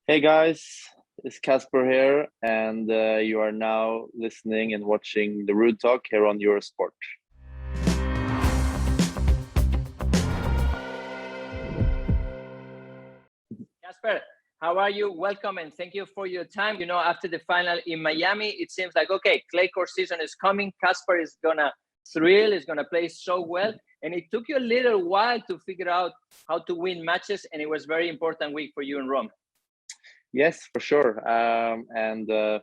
Hey guys, it's Casper here, and you are now listening and watching the Ruud Talk here on Eurosport. Casper, how are you? Welcome and thank you for your time. After the final in Miami, it seems like, okay, clay court season is coming. Casper is going to thrill, is going to play so well. And it took you a little while to figure out how to win matches. And it was a very important week for you in Rome. Yes, for sure. The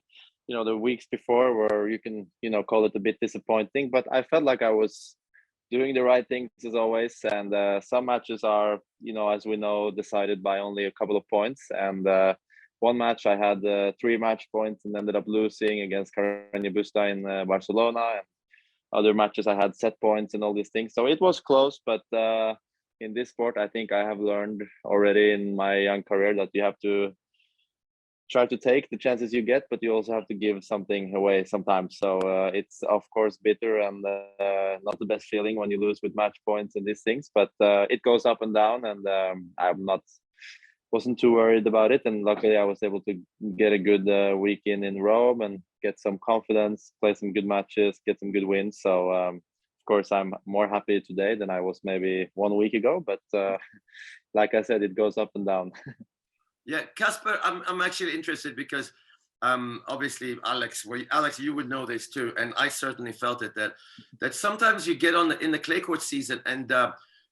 weeks before were, you can, call it a bit disappointing, but I felt like I was doing the right things as always. And some matches are, as we know, decided by only a couple of points. And one match I had 3 match points and ended up losing against Corretja in Barcelona. And other matches I had set points and all these things. So it was close, but in this sport, I think I have learned already in my young career that you have to try to take the chances you get, but you also have to give something away sometimes. So it's of course bitter and not the best feeling when you lose with match points and these things, but it goes up and down, and wasn't too worried about it. And luckily I was able to get a good week in Rome and get some confidence, play some good matches, get some good wins. So of course I'm more happy today than I was maybe 1 week ago, but like I said, it goes up and down. Yeah, Casper, I'm actually interested because obviously Alex, you would know this too, and I certainly felt it that sometimes you get in the clay court season and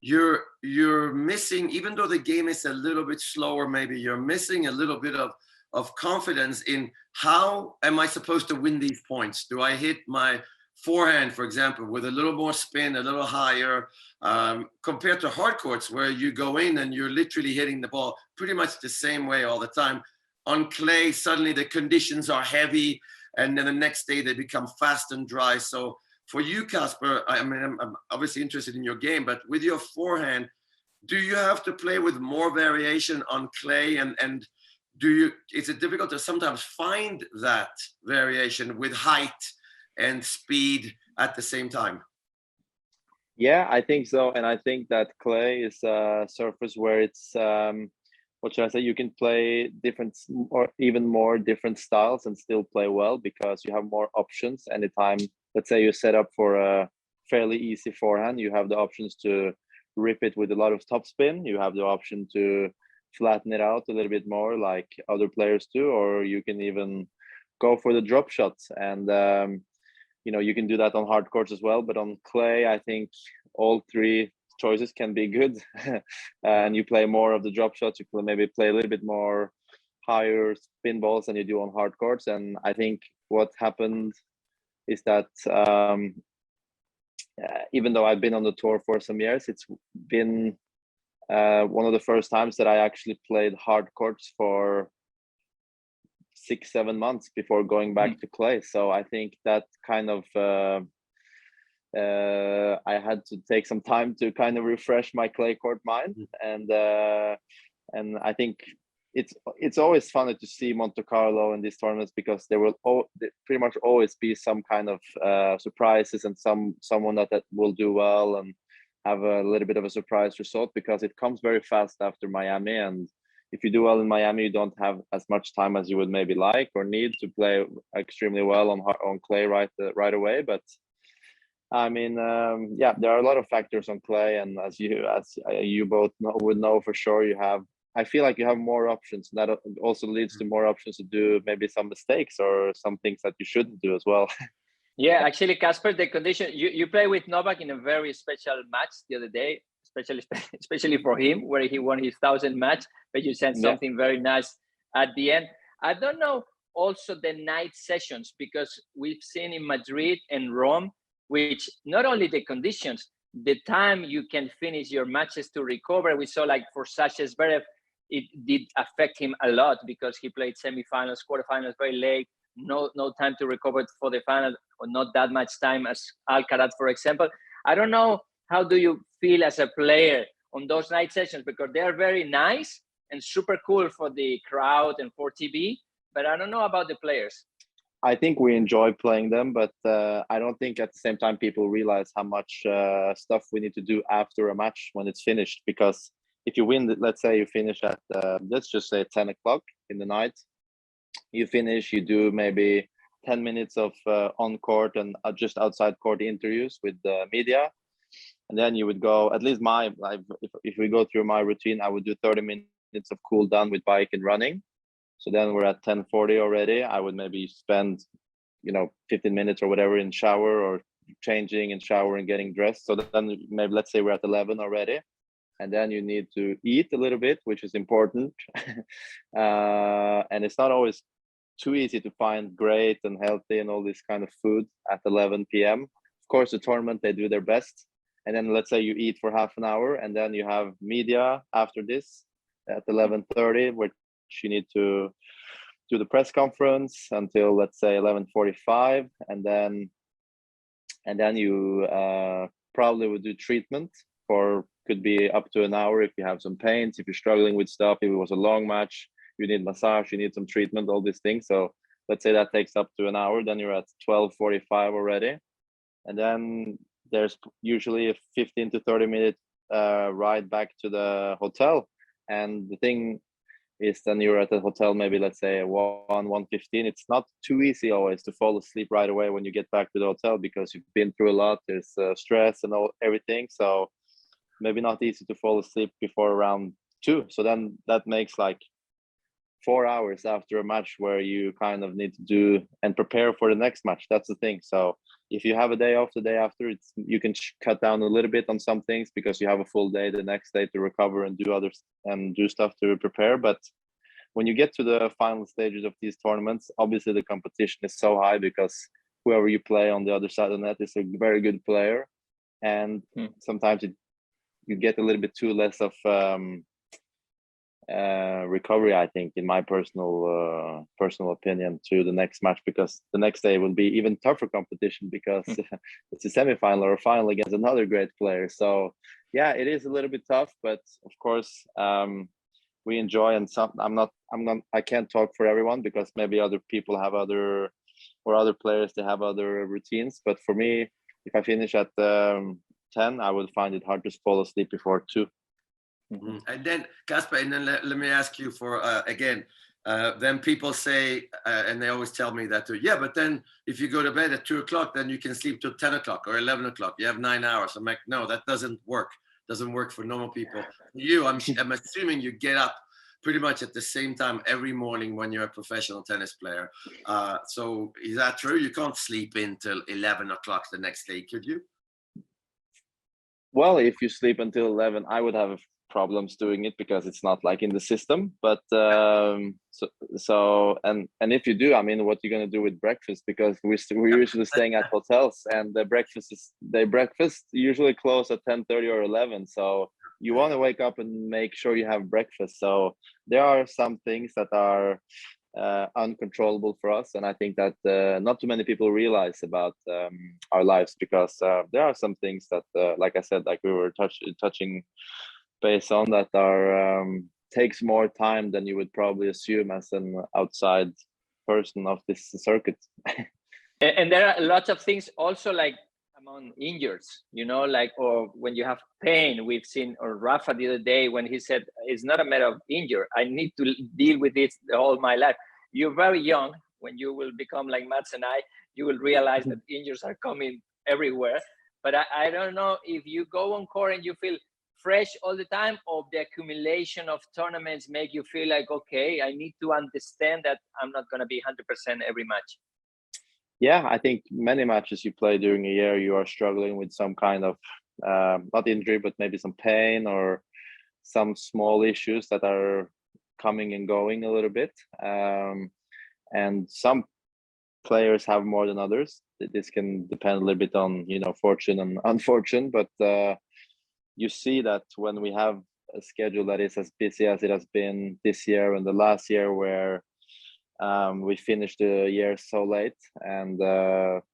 you're missing, even though the game is a little bit slower, maybe you're missing a little bit of confidence in how am I supposed to win these points? Do I hit my forehand, for example, with a little more spin, a little higher, compared to hard courts where you go in and you're literally hitting the ball pretty much the same way all the time. On clay, suddenly the conditions are heavy, and then the next day they become fast and dry. So for you, Casper, I'm obviously interested in your game, but with your forehand, do you have to play with more variation on clay, and is it difficult to sometimes find that variation with height and speed at the same time? Yeah, I think so. And I think that clay is a surface where it's, what should I say, you can play different or even more different styles and still play well because you have more options. Anytime, let's say you set up for a fairly easy forehand, you have the options to rip it with a lot of topspin. You have the option to flatten it out a little bit more like other players do, or you can even go for the drop shots. And you can do that on hard courts as well, but on clay, I think all 3 choices can be good. And you play more of the drop shots, you can maybe play a little bit more higher spin balls than you do on hard courts. And I think what happened is that even though I've been on the tour for some years, it's been one of the first times that I actually played hard courts for 6-7 months before going back to clay. So I think that kind of I had to take some time to kind of refresh my clay court mind. And I think it's always funny to see Monte Carlo in these tournaments because there will pretty much always be some kind of surprises and someone that will do well and have a little bit of a surprise result, because it comes very fast after Miami. And if you do well in Miami, you don't have as much time as you would maybe like or need to play extremely well on clay right away. But I mean, yeah, there are a lot of factors on clay, and as you both would know for sure, I feel like you have more options. That also leads to more options to do maybe some mistakes or some things that you shouldn't do as well. Yeah, actually, Casper, the condition you play with Novak in a very special match the other day, especially for him, where he won his 1,000th match, but you said something very nice at the end. I don't know also the night sessions, because we've seen in Madrid and Rome, which not only the conditions, the time you can finish your matches to recover. We saw like for Sasha Zverev, it did affect him a lot because he played semifinals, quarterfinals very late, no time to recover for the final, or not that much time as Alcaraz, for example. I don't know, how do you feel as a player on those night sessions? Because they are very nice and super cool for the crowd and for TV, but I don't know about the players. I think we enjoy playing them, but I don't think at the same time people realize how much stuff we need to do after a match when it's finished, because if you win, let's say you finish at let's just say 10 o'clock in the night, you finish, you do maybe 10 minutes of on court and just outside court interviews with the media, and then you would go, at least if we go through my routine, I would do 30 minutes of cool down with bike and running. So then we're at 10:40 already. I would maybe spend 15 minutes or whatever in shower or changing and shower and getting dressed. So then maybe let's say we're at 11 already, and then you need to eat a little bit, which is important. And it's not always too easy to find great and healthy and all this kind of food at 11 p.m. Of course, the tournament, they do their best. And then let's say you eat for half an hour, and then you have media after this at 11:30, which you need to do the press conference until, let's say, 11:45, and then you probably would do treatment for, could be up to an hour if you have some pains, if you're struggling with stuff, if it was a long match, you need massage, you need some treatment, all these things. So let's say that takes up to an hour, then you're at 12:45 already. And then there's usually a 15 to 30 minute ride back to the hotel. And the thing is, then you're at the hotel, maybe let's say 1:15. It's not too easy always to fall asleep right away when you get back to the hotel, because you've been through a lot, there's stress and everything. So maybe not easy to fall asleep before around 2. So then that makes like 4 hours after a match where you kind of need to do and prepare for the next match. That's the thing. So if you have a day off the day after, you can cut down a little bit on some things because you have a full day the next day to recover and do stuff to prepare. But when you get to the final stages of these tournaments, obviously the competition is so high because whoever you play on the other side of the net is a very good player. And sometimes you get a little bit too less of recovery, I think, in my personal opinion, to the next match, because the next day will be even tougher competition because it's a semifinal or a final against another great player. So yeah, it is a little bit tough, but of course we enjoy. And I can't talk for everyone because maybe other people have other players, they have other routines. But for me, if I finish at 10, I would find it hard to fall asleep before 2. Mm-hmm. And then Casper, and then let me ask you for again. Then people say, and they always tell me that too. Yeah, but then if you go to bed at 2 o'clock, then you can sleep till 10 o'clock or 11 o'clock. You have 9 hours. I'm like, no, that doesn't work. Doesn't work for normal people. You, I'm assuming you get up pretty much at the same time every morning when you're a professional tennis player. So is that true? You can't sleep until 11 o'clock the next day, could you? Well, if you sleep until 11, I would have problems doing it because it's not like in the system. But so if you do, I mean, what you're gonna do with breakfast? Because we're usually staying at hotels, and the breakfast usually close at 10:30 or 11. So you want to wake up and make sure you have breakfast. So there are some things that are uncontrollable for us, and I think that not too many people realize about our lives, because there are some things that like I said, like we were touching base on, that are takes more time than you would probably assume as an outside person of this circuit. And there are lots of things also, like among injuries, like, or when you have pain. We've seen, or Rafa the other day, when he said, it's not a matter of injury, I need to deal with this all my life. You're very young. When you will become like Mats and I, you will realize that injuries are coming everywhere. But I don't know if you go on court and you feel fresh all the time, or the accumulation of tournaments make you feel like, okay, I need to understand that I'm not going to be 100% every match. Yeah, I think many matches you play during a year, you are struggling with some kind of not injury, but maybe some pain or some small issues that are coming and going a little bit. And some players have more than others. This can depend a little bit on fortune and unfortune, but you see that when we have a schedule that is as busy as it has been this year and the last year, where we finished the year so late and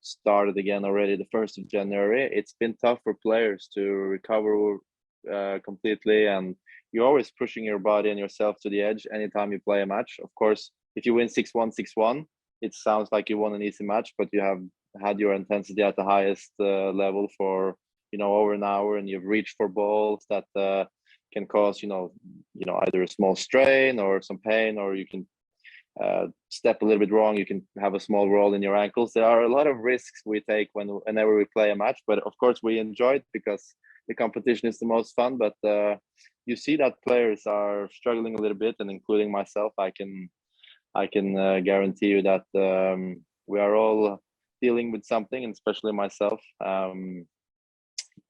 started again already the 1st of January, it's been tough for players to recover completely, and you're always pushing your body and yourself to the edge anytime you play a match. Of course, if you win 6-1, 6-1, it sounds like you won an easy match, but you have had your intensity at the highest level for over an hour, and you've reached for balls that can cause either a small strain or some pain, or you can step a little bit wrong, you can have a small roll in your ankles. There are a lot of risks we take whenever we play a match, but of course we enjoy it because the competition is the most fun. But you see that players are struggling a little bit, and including myself, I can guarantee you that we are all dealing with something, and especially myself,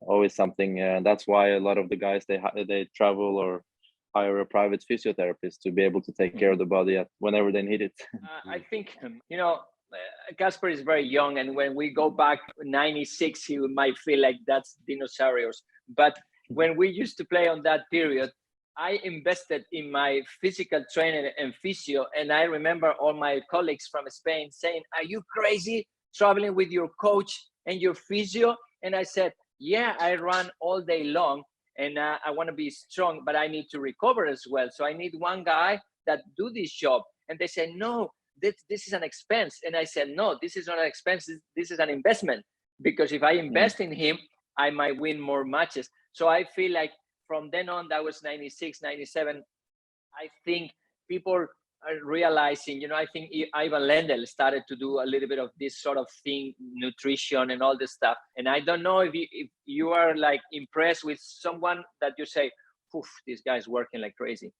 always something. That's why a lot of the guys, they travel or hire a private physiotherapist to be able to take care of the body whenever they need it. I think, Casper is very young, and when we go back 96, he might feel like that's dinosaurs. But when we used to play on that period, I invested in my physical trainer and physio, and I remember all my colleagues from Spain saying, "Are you crazy traveling with your coach and your physio?" And I said, "Yeah, I run all day long, and I want to be strong, but I need to recover as well. So I need one guy that do this job." And they said, "No, this is an expense." And I said, "No, this is not an expense. This is an investment, because if I invest in him, I might win more matches." So I feel like from then on, that was 96, 97. I think people are realizing, I think Ivan Lendl started to do a little bit of this sort of thing, nutrition and all this stuff. And I don't know if you are like impressed with someone that you say, "Oof, this guy's working like crazy."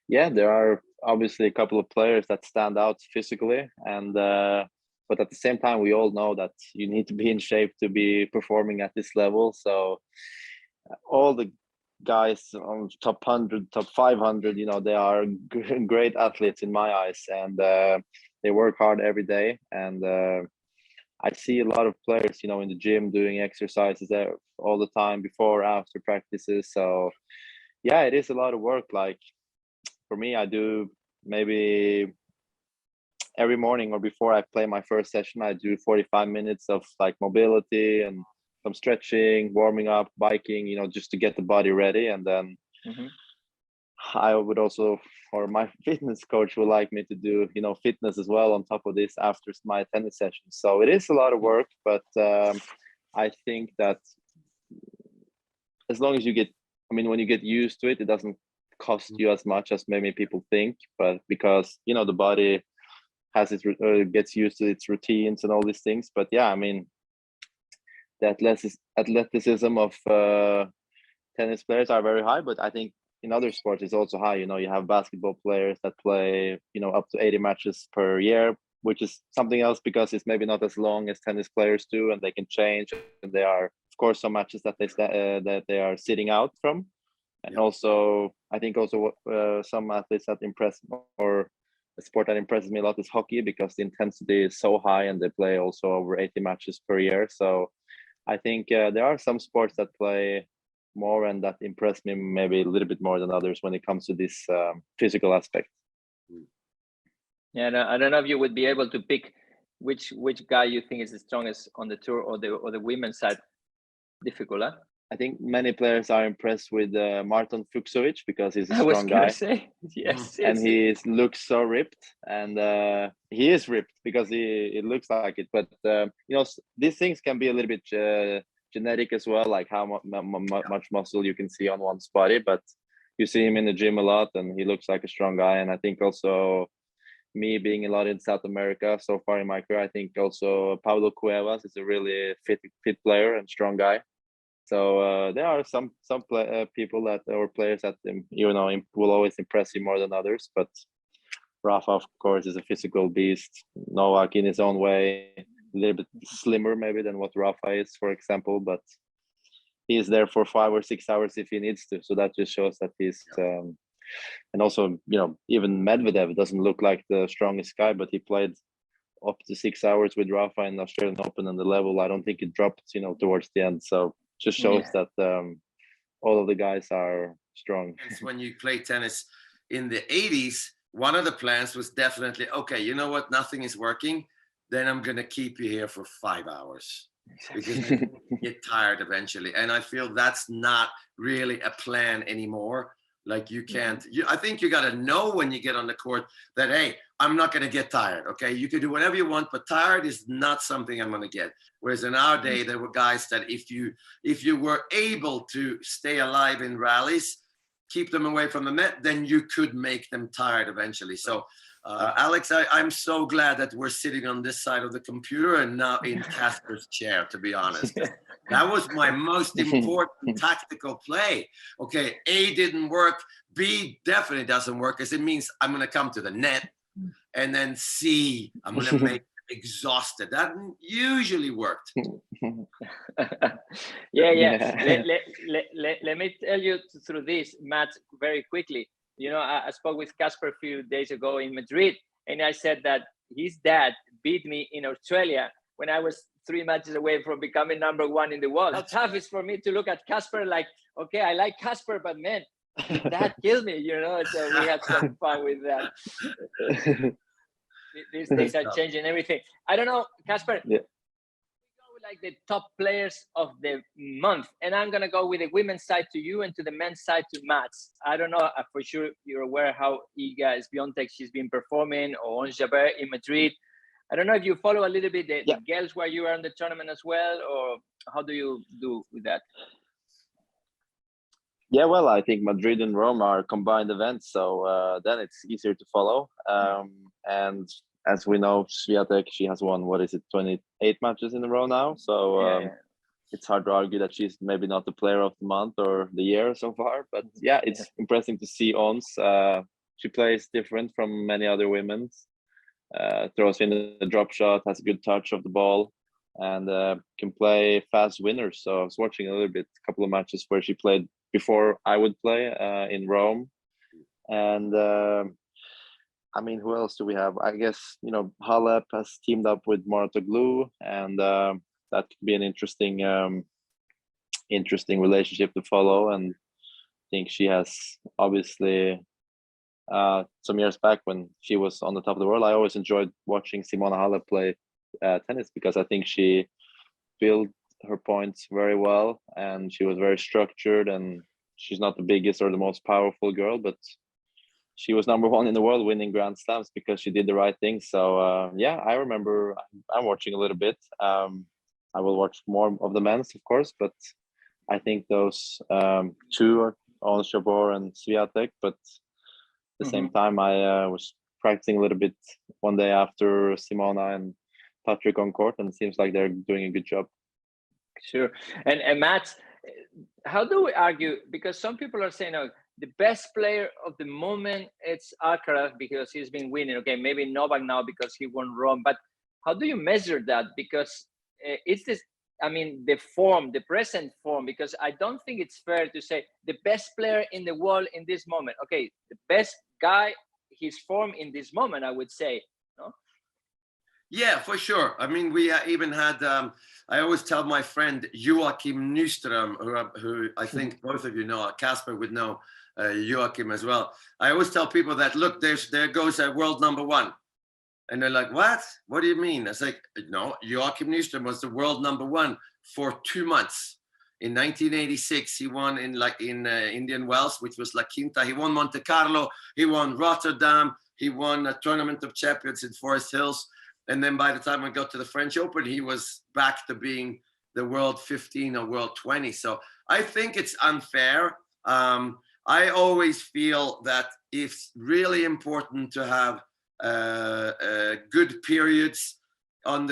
Yeah, there are obviously a couple of players that stand out physically, and but at the same time, we all know that you need to be in shape to be performing at this level. So all the guys on top 100, top 500, they are great athletes in my eyes, and they work hard every day. And I see a lot of players, in the gym doing exercises there all the time, before, after practices. So yeah, it is a lot of work. Like for me, I do maybe every morning or before I play my first session, I do 45 minutes of like mobility and some stretching, warming up, biking, just to get the body ready. And then I would also, or my fitness coach would like me to do, fitness as well on top of this after my tennis sessions. So it is a lot of work, but I think that as long as when you get used to it, it doesn't cost you as much as maybe people think. But because, the body has gets used to its routines and all these things. But yeah, the athleticism of tennis players are very high, but I think in other sports it's also high. You have basketball players that play, up to 80 matches per year, which is something else because it's maybe not as long as tennis players do, and they can change. And there are, of course, some matches that they are sitting out from. And also, I think also some athletes that impress, or a sport that impresses me a lot, is hockey, because the intensity is so high and they play also over 80 matches per year. So I think there are some sports that play more and that impress me maybe a little bit more than others when it comes to this physical aspect. Yeah, I don't know if you would be able to pick which guy you think is the strongest on the tour or the women's side. Difficult, huh? I think many players are impressed with Marton Fucsovic because he's a strong guy. I was gonna say, yes. And he looks so ripped, and he is ripped because it looks like it. But these things can be a little bit genetic as well, like how much muscle you can see on one's body. But you see him in the gym a lot, and he looks like a strong guy. And I think also, me being a lot in South America so far in my career, I think also Paulo Cuevas is a really fit player and strong guy. So there are some people that, or players that will always impress you more than others. But Rafa, of course, is a physical beast. Novak, in his own way, a little bit slimmer maybe than what Rafa is, for example. But he is there for 5 or 6 hours if he needs to. So that just shows that he's. And also, even Medvedev doesn't look like the strongest guy, but he played up to 6 hours with Rafa in the Australian Open, and the level, I don't think it dropped, towards the end. So just shows that all of the guys are strong. When you play tennis in the 80s, one of the plans was definitely, okay, you know what, nothing is working, then I'm going to keep you here for 5 hours. Because you get tired eventually. And I feel that's not really a plan anymore. Like you can't, I think you got to know when you get on the court that, hey, I'm not going to get tired. Okay. You can do whatever you want, but tired is not something I'm going to get. Whereas in our day, there were guys that if you were able to stay alive in rallies, keep them away from the net, then you could make them tired eventually. So, Alex, I'm so glad that we're sitting on this side of the computer and not in Casper's chair, to be honest. That was my most important tactical play. Okay, A didn't work, B definitely doesn't work, because it means I'm going to come to the net, and then C, I'm going to make them exhausted. That usually worked. Yeah. Let me tell you through this, Matt, very quickly. You know, I spoke with Casper a few days ago in Madrid, and I said that his dad beat me in Australia when I was 3 matches away from becoming #1 in the world. How tough is for me to look at Casper like, okay, I like Casper, but man, that killed me, you know? So we had some fun with that. These days are changing everything. I don't know, Casper. Yeah. Like the top players of the month, and I'm gonna go with the women's side to you and to the men's side to Mats. I don't know, for sure you're aware how Iga Swiatek she's been performing, or Ons Jabeur in Madrid. I don't know if you follow a little bit the girls while you are in the tournament as well, or how do you do with that? Yeah, well, I think Madrid and Rome are combined events, so then it's easier to follow. And as we know, Swiatek, she has won, 28 matches in a row now. So it's hard to argue that she's maybe not the player of the month or the year so far. But yeah, it's impressive to see Ons. She plays different from many other women. Throws in the drop shot, has a good touch of the ball, and can play fast winners. So I was watching a couple of matches where she played before I would play in Rome. And I mean, who else do we have? I guess, you know, Halep has teamed up with Mouratoglou, and that could be an interesting relationship to follow. And I think she has obviously some years back when she was on the top of the world, I always enjoyed watching Simona Halep play tennis, because I think she built her points very well, and she was very structured, and she's not the biggest or the most powerful girl, but she was #1 in the world, winning Grand Slams because she did the right thing. So yeah, I remember I'm watching a little bit. I will watch more of the men's, of course, but I think those two are Ons Jabeur and Swiatek. But at the same time, I was practicing a little bit one day after Simona and Patrick on court, and it seems like they're doing a good job. Sure. And Matt, how do we argue? Because some people are saying, oh, the best player of the moment, it's Alcaraz because he's been winning. Okay, maybe Novak now because he won Rome. But how do you measure that? Because it's this, I mean, the form, the present form, because I don't think it's fair to say the best player in the world in this moment. Okay, the best guy, his form in this moment, I would say. No? Yeah, for sure. I mean, we even had, I always tell my friend Joachim Nyström, who I think both of you know, Casper would know Joachim as well. I always tell people that, look, there goes a world #1. And they're like, what? What do you mean? I was like, no, Joachim Nyström was the world #1 for 2 months. In 1986, he won in Indian Wells, which was La Quinta. He won Monte Carlo. He won Rotterdam. He won a Tournament of Champions in Forest Hills. And then by the time we got to the French Open, he was back to being the world 15 or world 20. So I think it's unfair. I always feel that it's really important to have good periods on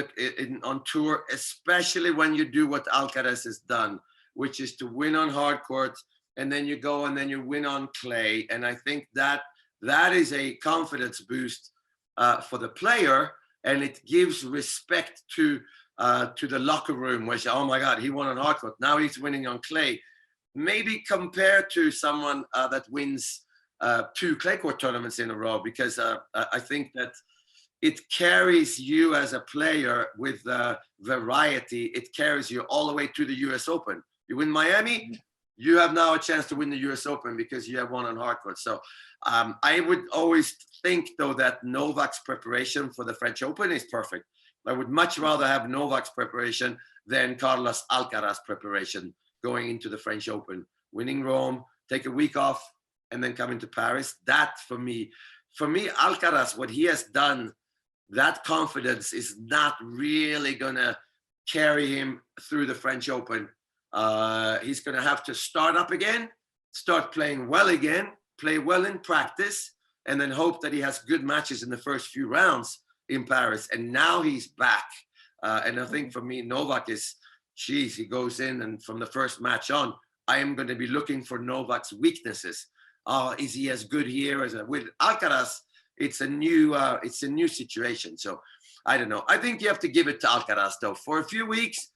tour, especially when you do what Alcaraz has done, which is to win on hard court, and then you go and then you win on clay. And I think that is a confidence boost for the player, and it gives respect to the locker room, where you say, oh my God, he won on hard court, now he's winning on clay. Maybe compared to someone that wins 2 clay court tournaments in a row, because I think that it carries you as a player with variety. It carries you all the way to the US Open. You win Miami, you have now a chance to win the US Open because you have won on hard court. So I would always think, though, that Novak's preparation for the French Open is perfect. I would much rather have Novak's preparation than Carlos Alcaraz preparation going into the French Open. Winning Rome, take a week off, and then coming to Paris. That for me, Alcaraz, what he has done, that confidence is not really gonna carry him through the French Open. He's gonna have to start up again, start playing well again, play well in practice, and then hope that he has good matches in the first few rounds in Paris. And now he's back. And I think for me, Novak is, geez, he goes in, and from the first match on, I am going to be looking for Novak's weaknesses. Is he as good here as with Alcaraz? It's a new situation. So I don't know. I think you have to give it to Alcaraz though. For a few weeks,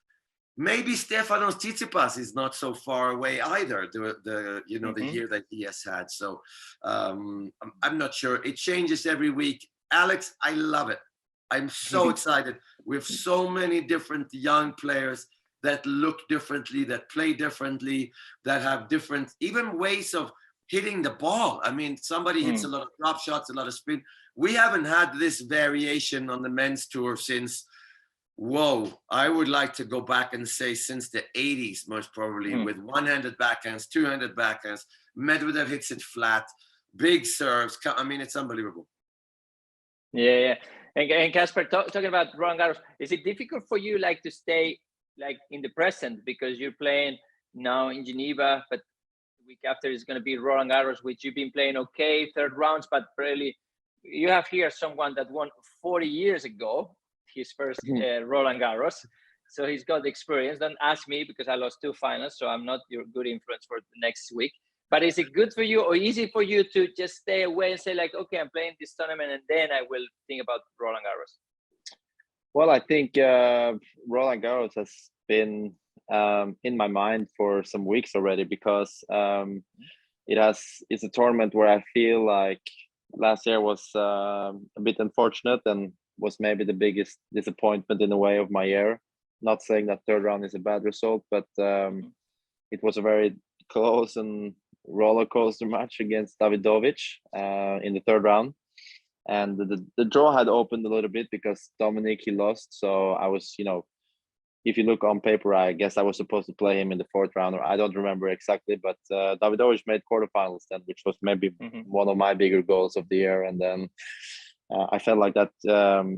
maybe Stefanos Tsitsipas is not so far away either. The year that he has had. So I'm not sure. It changes every week. Alex, I love it. I'm so excited. We have so many different young players that look differently, that play differently, that have different even ways of hitting the ball. I mean, somebody hits a lot of drop shots, a lot of spin. We haven't had this variation on the men's tour since, I would like to go back and say since the 80s, most probably, with one-handed backhands, two-handed backhands. Medvedev hits it flat, big serves. I mean, it's unbelievable. Yeah. And Casper, talking about Roland-Garros, is it difficult for you to stay in the present, because you're playing now in Geneva, but the week after is going to be Roland-Garros, which you've been playing okay, third rounds, but really you have here someone that won 40 years ago, his first Roland-Garros. So he's got the experience. Don't ask me, because I lost 2 finals, so I'm not your good influence for the next week. But is it good for you or easy for you to just stay away and say okay, I'm playing this tournament and then I will think about Roland-Garros? Well, I think Roland-Garros has been in my mind for some weeks already, because it's a tournament where I feel like last year was a bit unfortunate and was maybe the biggest disappointment in a way of my year. Not saying that third round is a bad result, but it was a very close and roller coaster match against Davidovich in the third round. And the draw had opened a little bit because Dominic, he lost. So I was, if you look on paper, I guess I was supposed to play him in the fourth round, or I don't remember exactly, but Davidovich made quarterfinals then, which was maybe one of my bigger goals of the year. And then I felt like that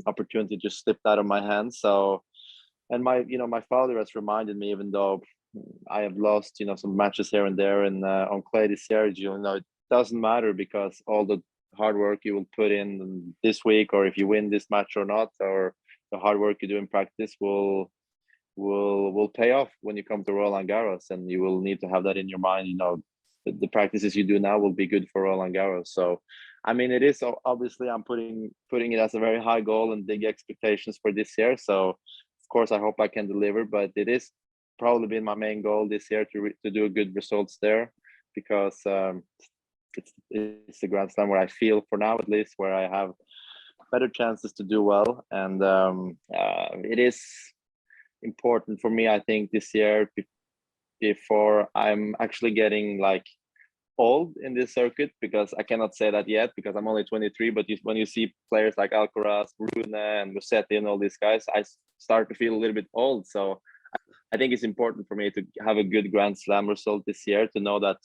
opportunity just slipped out of my hands. So, and my father has reminded me, even though I have lost, some matches here and there, and on clay this year, it doesn't matter, because all the hard work you will put in this week, or if you win this match or not, or the hard work you do in practice will pay off when you come to Roland-Garros, and you will need to have that in your mind. The practices you do now will be good for Roland-Garros. So, I mean, it is obviously I'm putting it as a very high goal and big expectations for this year. So, of course, I hope I can deliver, but it is probably been my main goal this year to do good results there, because it's the Grand Slam where I feel, for now at least, where I have better chances to do well. And it is important for me, I think, this year, before I'm actually getting old in this circuit, because I cannot say that yet because I'm only 23, but when you see players like Alcaraz, Ruud and Rossetti and all these guys, I start to feel a little bit old. So I think it's important for me to have a good Grand Slam result this year, to know that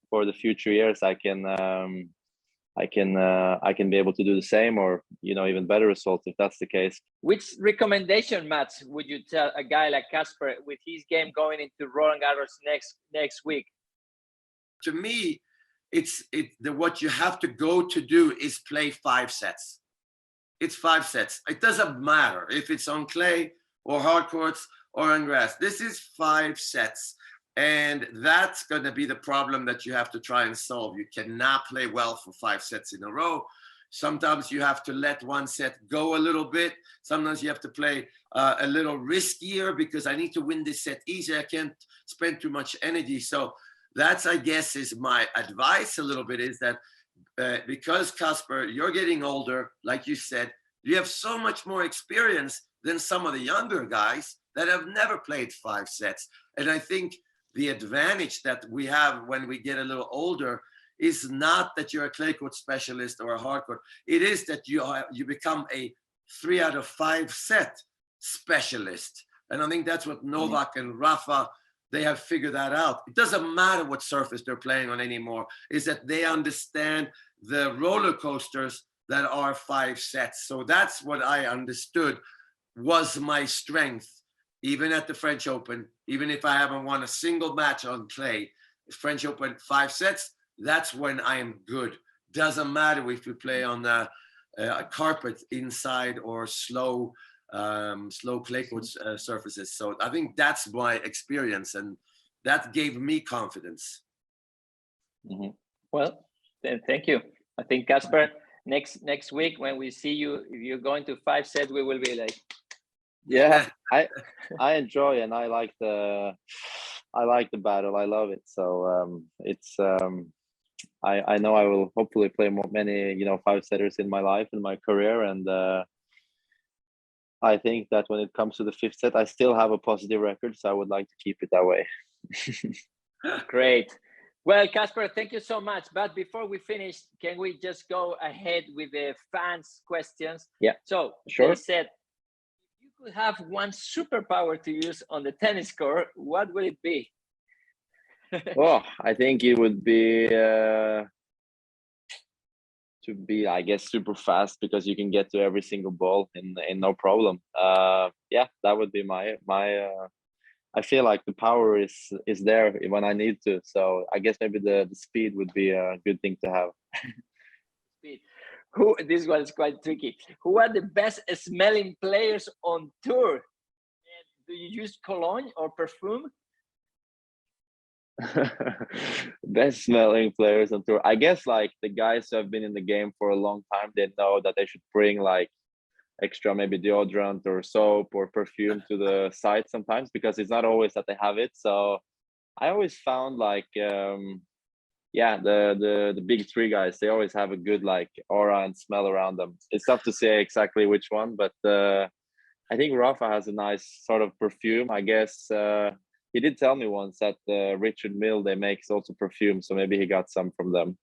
for the future years I can be able to do the same, or even better results if that's the case. Which recommendation match would you tell a guy like Casper with his game going into Roland-Garros next week? To me, what you have to go to do is play 5 sets. It's 5 sets. It doesn't matter if it's on clay or hard courts or on grass. This is 5 sets. And that's going to be the problem that you have to try and solve. You cannot play well for 5 sets in a row. Sometimes you have to let one set go a little bit. Sometimes you have to play a little riskier, because I need to win this set easy. I can't spend too much energy. So that's, I guess, is my advice a little bit, is that because, Casper, you're getting older, like you said, you have so much more experience than some of the younger guys that have never played 5 sets. And I think the advantage that we have when we get a little older is not that you're a clay court specialist or a hard court. It is that you become a 3 out of 5 set specialist. And I think that's what Novak and Rafa they have figured that out. It doesn't matter what surface they're playing on anymore. Is that they understand the roller coasters that are 5 sets. So that's what I understood was my strength, even at the French Open, even if I haven't won a single match on clay. French Open 5 sets, that's when I am good. Doesn't matter if we play on a carpet inside or slow clay court surfaces. So I think that's my experience, and that gave me confidence. Mm-hmm. Well, thank you. I think, Casper, next week when we see you, if you're going to 5 sets, we will be like, yeah, I enjoy, and I like the battle. I love it. So it's I know I will hopefully play many 5-setters in my life, in my career, and I think that when it comes to the 5th set, I still have a positive record, so I would like to keep it that way. Great. Well, Casper, thank you so much. But before we finish, can we just go ahead with the fans' questions? Yeah. So sure. They said, if you could have one superpower to use on the tennis court, what would it be? Oh, I think it would be to be, I guess, super fast, because you can get to every single ball in no problem. Yeah, that would be my I feel like the power is there when I need to. So I guess maybe the speed would be a good thing to have. Speed. This one is quite tricky. Who are the best smelling players on tour? And do you use cologne or perfume? Best smelling players on tour, I guess, like the guys who have been in the game for a long time, they know that they should bring like extra maybe deodorant or soap or perfume to the site sometimes, because it's not always that they have it. So I always found like yeah, the big 3 guys, they always have a good like aura and smell around them. It's tough to say exactly which one, but I think Rafa has a nice sort of perfume, I guess. He did tell me once that Richard Mille, they makes also perfume, so maybe he got some from them.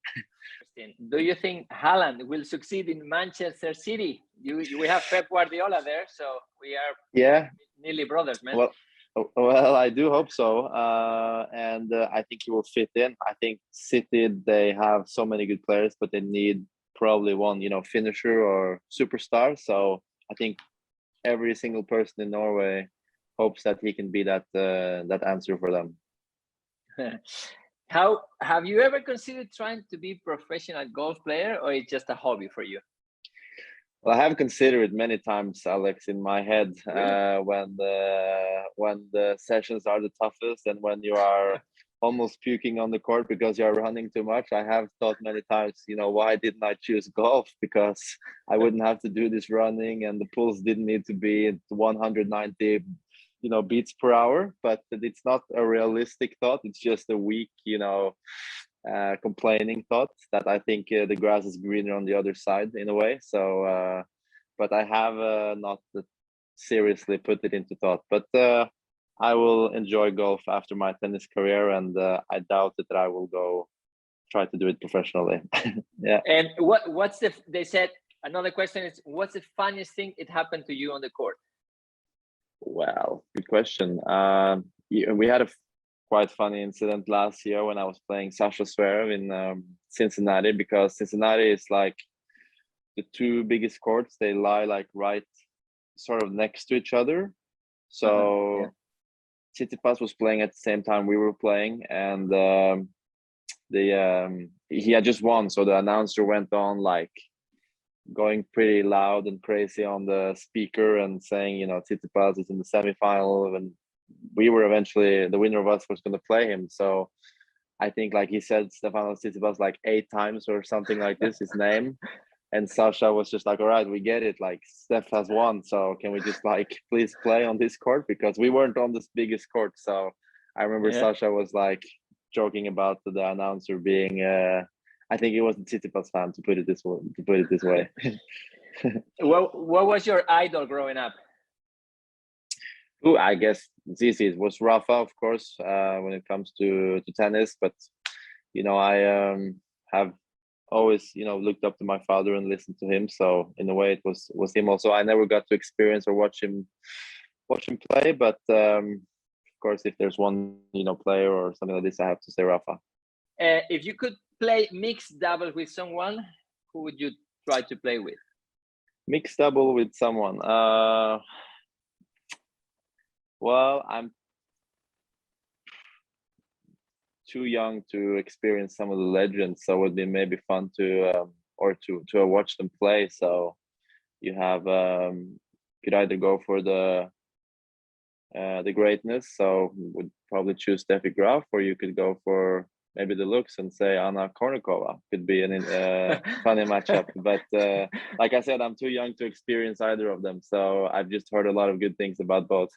Do you think Haaland will succeed in Manchester City? We have Pep Guardiola there, so we are nearly brothers, man. Well, I do hope so, and I think he will fit in. I think City, they have so many good players, but they need probably one, finisher or superstar. So I think every single person in Norway hopes that he can be that answer for them. How have you ever considered trying to be a professional golf player, or it's just a hobby for you? Well, I have considered it many times, Alex, in my head. Really? When the sessions are the toughest and when you are almost puking on the court because you're running too much, I have thought many times, why didn't I choose golf? Because I wouldn't have to do this running, and the pulse didn't need to be at 190 beats per hour. But it's not a realistic thought. It's just a weak complaining thought that I think the grass is greener on the other side in a way. So but I have not seriously put it into thought. But I will enjoy golf after my tennis career, and I doubt that I will go try to do it professionally. Yeah. And they said, another question is, what's the funniest thing it happened to you on the court? Well, good question. We had a quite funny incident last year when I was playing Sasha Zverev in Cincinnati, because Cincinnati is like the 2 biggest courts. They lie like right sort of next to each other. So Tsitsipas was playing at the same time we were playing, and he had just won. So the announcer went on like going pretty loud and crazy on the speaker and saying, Tsitsipas is in the semifinal, and we were eventually, the winner of us was going to play him. So I think like he said Stefanos Tsitsipas like 8 times or something like this, his name. And Sasha was just like, all right, we get it. Like Steph has won. So can we just like please play on this court? Because we weren't on this biggest court. So I remember Sasha was like joking about the announcer being I think he was a Tsitsipas fan, to put it this way. What was your idol growing up? I guess it was Rafa, of course, when it comes to tennis. But I have always looked up to my father and listened to him. So in a way, it was him also. I never got to experience or watch him play, but of course, if there's one, player or something like this, I have to say Rafa. If you could play mixed doubles with someone, who would you try to play with? Mixed double with someone. Well, I'm too young to experience some of the legends, so it would be maybe fun to watch them play. So you have could either go for the greatness, so would probably choose Steffi Graf, or you could go for maybe the looks and say Anna Kournikova. Could be an funny matchup, but like I said, I'm too young to experience either of them, so I've just heard a lot of good things about both.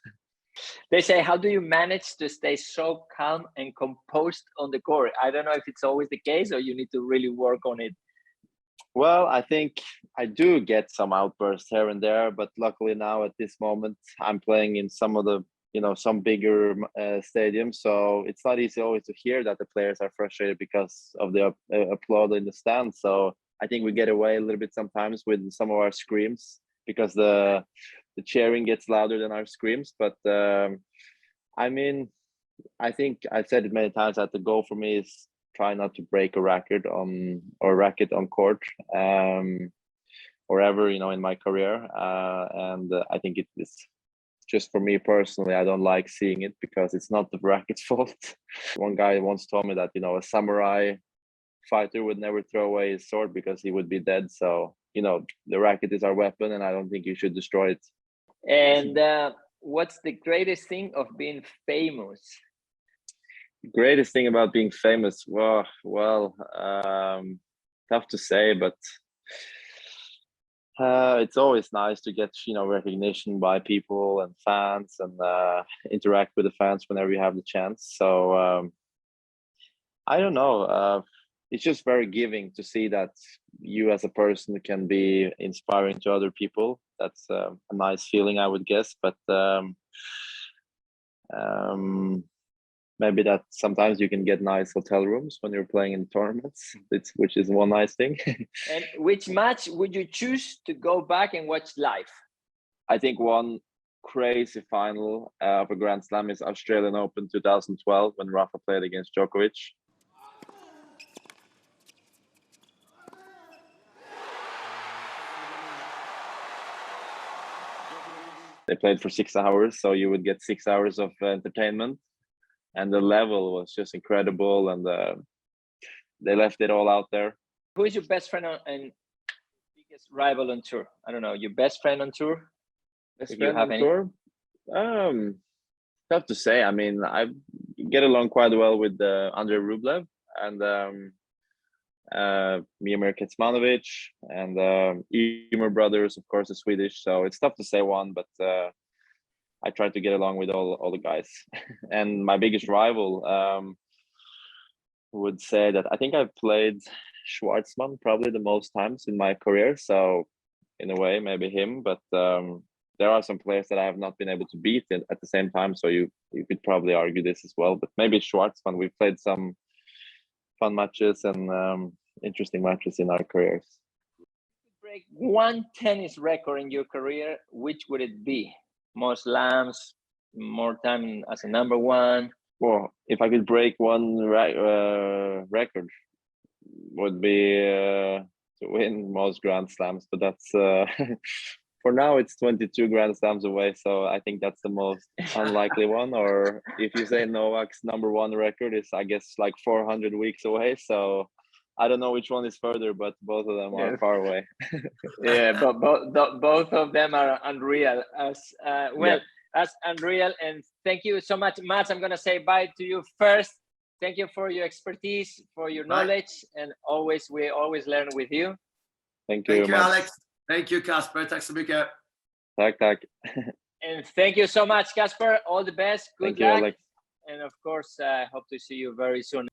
They say, how do you manage to stay so calm and composed on the court? I don't know if it's always the case, or you need to really work on it. Well, I think I do get some outbursts here and there, but luckily now at this moment, I'm playing in some of the, some bigger stadiums. So it's not easy always to hear that the players are frustrated because of the applaud in the stands. So I think we get away a little bit sometimes with some of our screams because the cheering gets louder than our screams. But I mean, I think I've said it many times that the goal for me is try not to break a racket on court or ever, in my career. And I think it is just for me personally, I don't like seeing it because it's not the racket's fault. One guy once told me that, a samurai fighter would never throw away his sword because he would be dead. So, the racket is our weapon and I don't think you should destroy it. And what's the greatest thing of being famous? Greatest thing about being famous? Well, tough to say, but it's always nice to get recognition by people and fans and interact with the fans whenever you have the chance. So I don't know. It's just very giving to see that you as a person can be inspiring to other people. That's a nice feeling, I would guess. But maybe that sometimes you can get nice hotel rooms when you're playing in tournaments, which is one nice thing. And which match would you choose to go back and watch live? I think one crazy final of a Grand Slam is Australian Open 2012 when Rafa played against Djokovic. They played for 6 hours, so you would get 6 hours of entertainment. And the level was just incredible, and they left it all out there. Who is your best friend and biggest rival on tour? I don't know, your best friend on tour? If you have on tour? Tough to say. I mean, I get along quite well with Andrei Rublev and Miomir Kecmanovic and Ymer brothers, of course, the Swedish. So it's tough to say one, but I try to get along with all the guys. And my biggest rival would say that I think I've played Schwartzman probably the most times in my career. So in a way, maybe him, but there are some players that I have not been able to beat at the same time. So you could probably argue this as well, but maybe Schwartzman. We've played some fun matches and interesting matches in our careers. If you could break one tennis record in your career, which would it be? More slams, more time as a number one? Well, if I could break one record, would be to win most Grand Slams, but that's for now it's 22 Grand Slams away, so I think that's the most unlikely one. Or if you say Novak's number one record is, I guess, like 400 weeks away, so I don't know which one is further, but both of them are far away. Yeah, but both of them are unreal. That's unreal. And thank you so much, Mats. I'm gonna say bye to you first. Thank you for your expertise, for your knowledge, and we always learn with you. Thank you, Thank you, Alex. Thank you, Casper. Tack så mycket. Tack. And thank you so much, Casper. All the best. Good luck. You, Alex. And of course, I hope to see you very soon.